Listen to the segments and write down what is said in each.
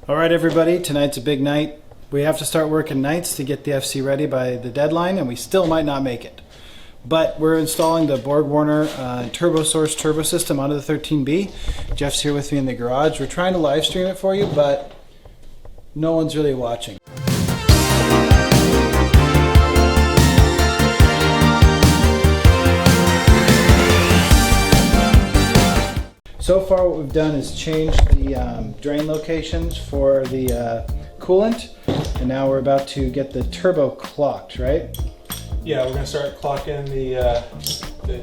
All right, everybody, tonight's a big night. We have to start working nights to get the FC ready by the deadline, and we still might not make it. But we're installing the Borg Warner Turbosource turbo system onto the 13B. Jeff's here with me in the garage. We're trying to live stream it for you, but no one's really watching. So far what we've done is change the drain locations for the coolant, and now we're about to get the turbo clocked, right? Yeah, we're going to start clocking the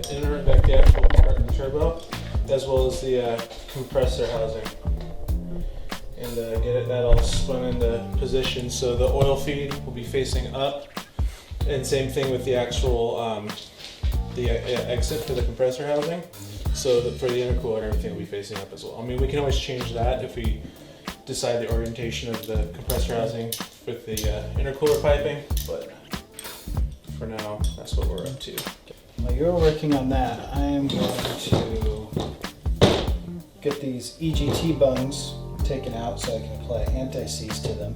inner, like the actual part of the turbo, as well as the compressor housing. And get that all spun into position so the oil feed will be facing up, and same thing with the actual exit for the compressor housing. So that for the intercooler, everything will be facing up as well. I mean, we can always change that if we decide the orientation of the compressor housing with the intercooler piping, but for now, that's what we're up to. While you're working on that, I am going to get these EGT bungs taken out so I can apply anti-seize to them.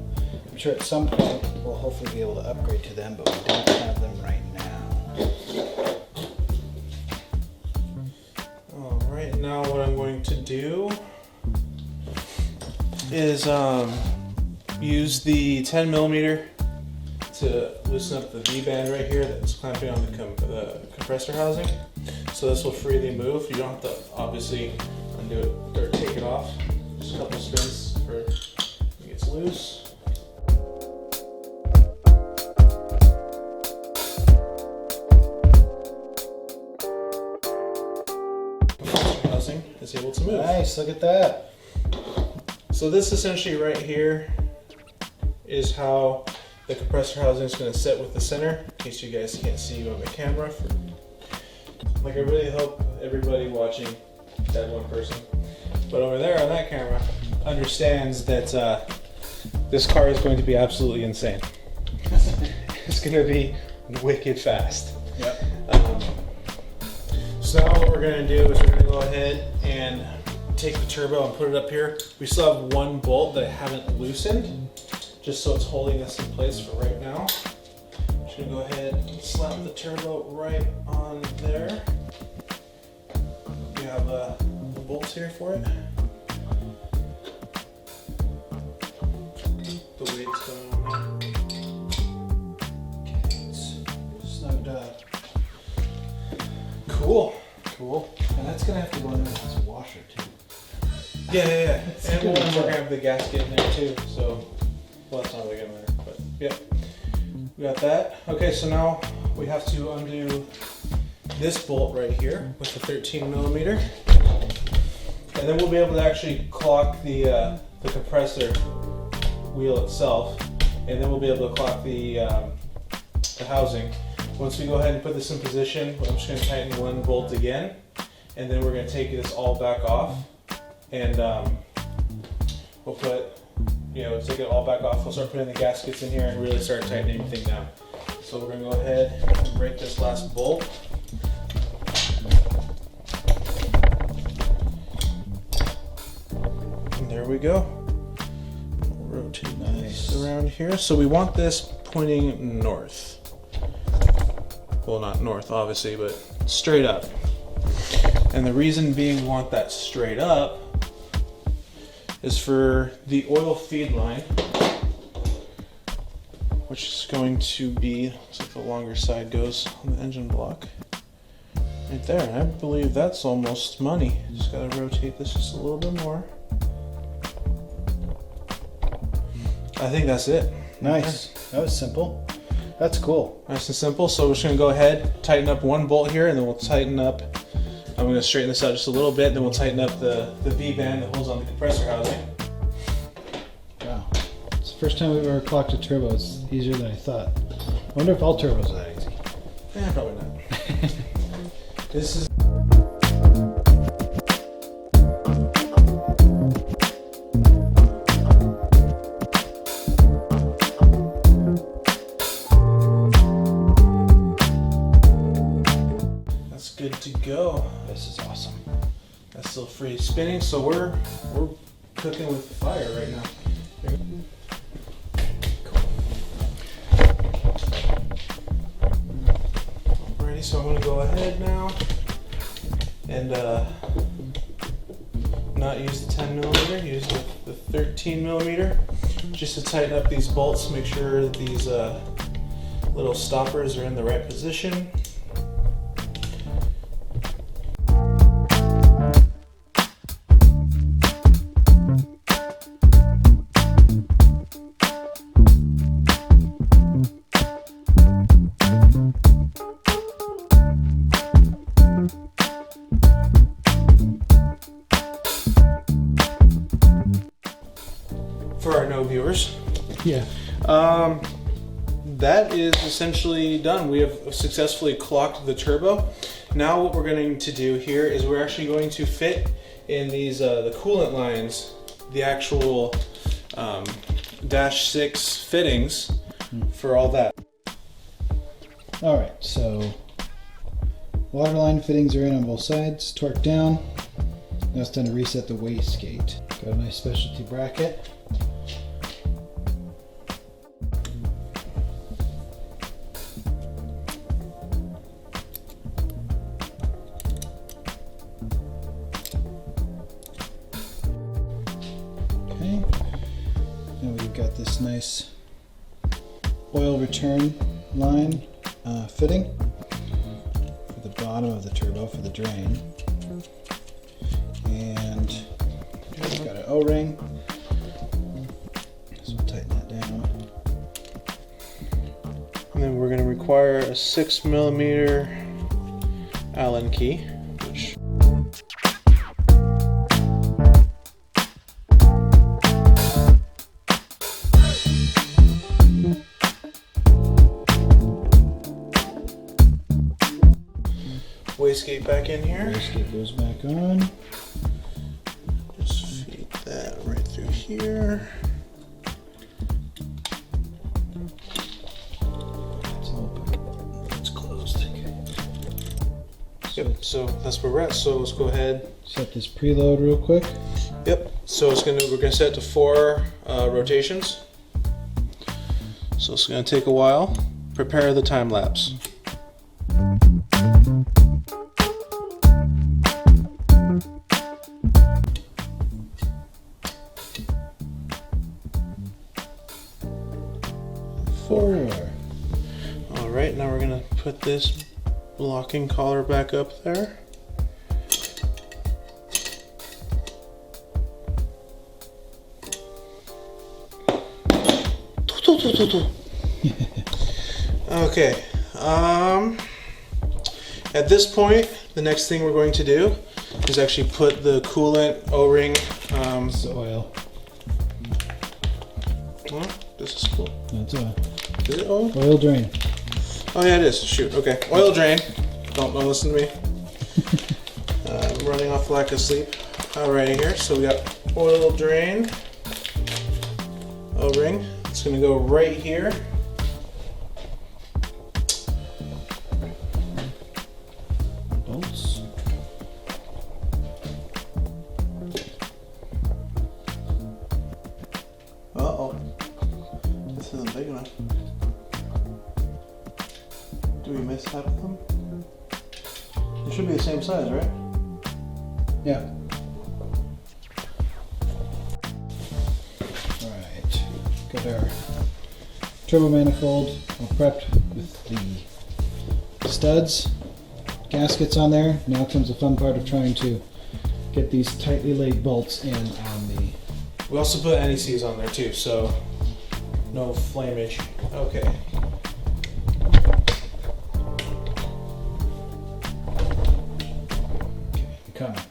I'm sure at some point we'll hopefully be able to upgrade to them, but we don't have them right now. Right now what I'm going to do is use the 10mm to loosen up the V-band right here that's clamping on the compressor housing. So this will freely move. You don't have to obviously undo it or take it off. Just a couple spins before it gets loose. Is able to move. Nice, look at that. So this essentially right here is how the compressor housing is going to sit with the center, in case you guys can't see on the camera. I really hope everybody watching, that one person, but over there on that camera, understands that this car is going to be absolutely insane. It's going to be wicked fast. Yep. So now what we're going to do is we're going to go ahead and take the turbo and put it up here. We still have one bolt that I haven't loosened, just so it's holding this in place for right now. I'm just going to go ahead and slap the turbo right on there. We have the bolts here for it. The weight's going on there. Okay, it's snugged up. Cool. Cool. And that's gonna have to go in there with this washer too. Yeah. And we're gonna have the gasket in there too. So, well, that's not really gonna matter, but yeah, we got that. Okay, so now we have to undo this bolt right here with the 13mm, and then we'll be able to actually clock the compressor wheel itself, and then we'll be able to clock the housing. Once we go ahead and put this in position, I'm just going to tighten one bolt again, and then we're going to take this all back off, and we'll put, take it all back off. We'll start putting the gaskets in here and really start tightening everything down. So we're going to go ahead and break this last bolt. And there we go. We'll rotate this around here. So we want this pointing north. Well, not north, obviously, but straight up. And the reason being we want that straight up is for the oil feed line, which is going to be, looks like the longer side goes on the engine block. Right there, and I believe that's almost money. Just gotta rotate this just a little bit more. I think that's it. Nice. That was simple. That's cool. Nice and simple. So we're just going to go ahead, tighten up one bolt here, and then we'll tighten up, I'm going to straighten this out just a little bit, then we'll tighten up the V-band that holds on the compressor housing. Wow. It's the first time we've ever clocked a turbo. It's easier than I thought. I wonder if all turbos are that easy. Eh, probably not. This is... good to go. This is awesome. That's still free spinning, so we're cooking with fire right now. and not use the 10 millimeter, use the 13 millimeter, just to tighten up these bolts, make sure that these little stoppers are in the right position. For our no viewers, Yeah. that is essentially done. We have successfully clocked the turbo. Now what we're going to do here is we're actually going to fit in these the coolant lines, the actual dash 6 fittings for all that. All right, so waterline fittings are in on both sides, torqued down. Now it's time to reset the wastegate. Got a nice specialty bracket. Okay, now we've got this nice oil return line fitting for the bottom of the turbo for the drain, and we've got an O-ring, so we'll tighten that down. And then we're going to require a 6 millimeter Allen key, which wastegate back in here. Wastegate goes back on. Just feed that right through here. It's open. It's closed. Yep, so that's where we're at. So let's go ahead. Set this preload real quick. Yep, so we're gonna set to 4 rotations. So it's gonna take a while. Prepare the time lapse. All right, now we're gonna put this locking collar back up there. Okay. At this point, the next thing we're going to do is actually put the coolant O-ring. It's oil. Well, this is cool. That's oil. Is it oil? Oil drain. Oh yeah, it is. Shoot. Okay. Oil drain. Don't listen to me. I'm running off lack of sleep. Alrighty here. So we got oil drain. O-ring. It's gonna go right here. Bolts. Uh-oh. This isn't big enough. Do we miss half of them? They should be the same size, right? Yeah. Alright. Got our turbo manifold all prepped with the studs, gaskets on there. Now comes the fun part of trying to get these tightly laid bolts in on the... We also put NECs on there too, so no flamage. Okay. Coming.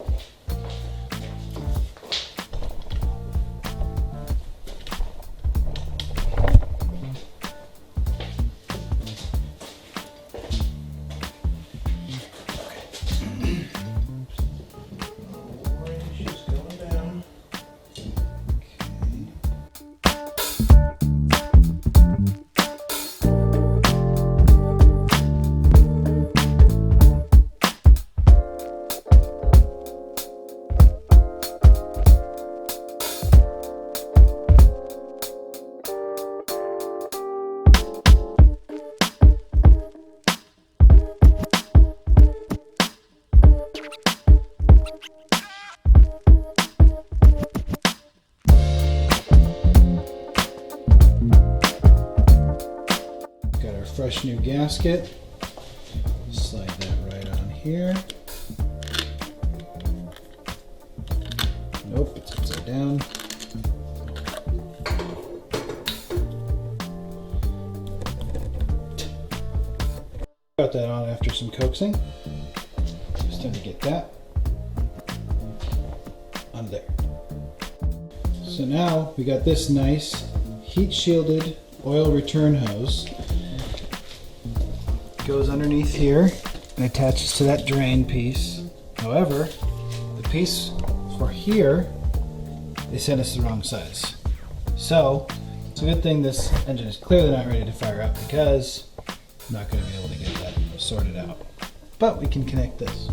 fresh new gasket. Slide that right on here. Nope, it's upside down. Got that on after some coaxing. Just time to get that on there. So now we got this nice heat shielded oil return hose. Goes underneath here and attaches to that drain piece. However, the piece for here, they sent us the wrong size. So it's a good thing this engine is clearly not ready to fire up, because I'm not going to be able to get that sorted out. But we can connect this.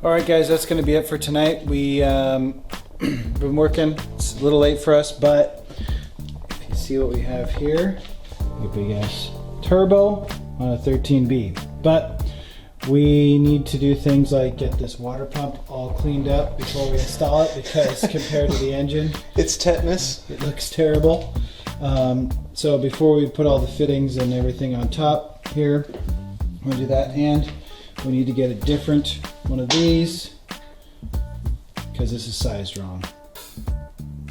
Alright guys, that's going to be it for tonight. We been working. It's a little late for us, but if you see what we have here, a big ass turbo on a 13B. But we need to do things like get this water pump all cleaned up before we install it, because compared to the engine, It's tetanus. it looks terrible. So before we put all the fittings and everything on top here, we'll do that, and we need to get a different one of these because this is sized wrong.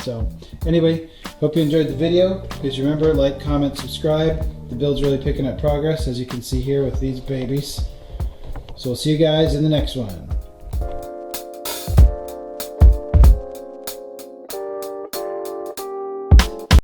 So anyway, hope you enjoyed the video. Please remember, like, comment, subscribe. The build's really picking up progress, as you can see here with these babies. So we'll see you guys in the next one.